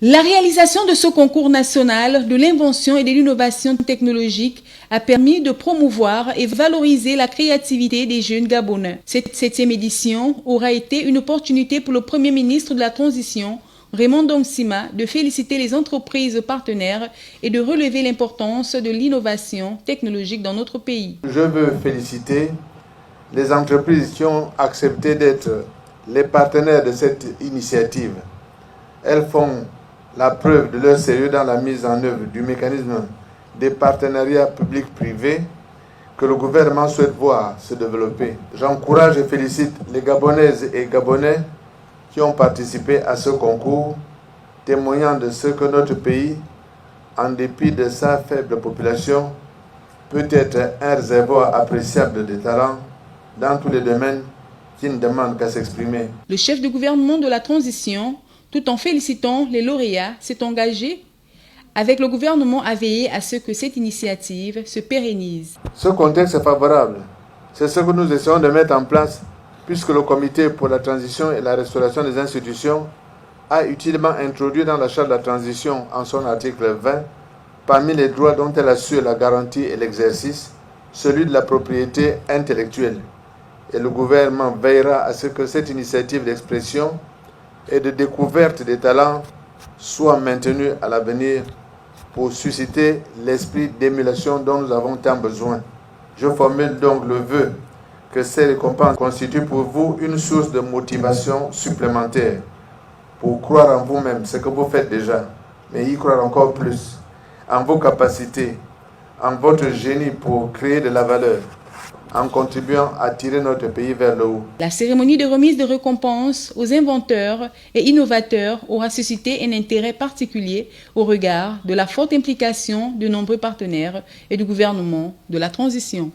La réalisation de ce concours national de l'invention et de l'innovation technologique a permis de promouvoir et valoriser la créativité des jeunes Gabonais. Cette 7e édition aura été une opportunité pour le Premier ministre de la Transition, Raymond Domsima, de féliciter les entreprises partenaires et de relever l'importance de l'innovation technologique dans notre pays. Je veux féliciter les entreprises qui ont accepté d'être les partenaires de cette initiative. Elles font la preuve de leur sérieux dans la mise en œuvre du mécanisme des partenariats publics-privés que le gouvernement souhaite voir se développer. J'encourage et félicite les Gabonaises et Gabonais qui ont participé à ce concours, témoignant de ce que notre pays, en dépit de sa faible population, peut être un réservoir appréciable de talents dans tous les domaines qui ne demandent qu'à s'exprimer. Le chef du gouvernement de la transition, tout en félicitant les lauréats, s'est engagé avec le gouvernement à veiller à ce que cette initiative se pérennise. Ce contexte est favorable. C'est ce que nous essayons de mettre en place puisque le Comité pour la transition et la restauration des institutions a utilement introduit dans la Charte de la transition en son article 20, parmi les droits dont elle assure la garantie et l'exercice, celui de la propriété intellectuelle. Et le gouvernement veillera à ce que cette initiative d'expression et de découverte des talents soit maintenue à l'avenir pour susciter l'esprit d'émulation dont nous avons tant besoin. Je formule donc le vœu que ces récompenses constituent pour vous une source de motivation supplémentaire pour croire en vous-même, ce que vous faites déjà, mais y croire encore plus, en vos capacités, en votre génie pour créer de la valeur, en contribuant à tirer notre pays vers le haut. La cérémonie de remise de récompenses aux inventeurs et innovateurs aura suscité un intérêt particulier au regard de la forte implication de nombreux partenaires et du gouvernement de la transition.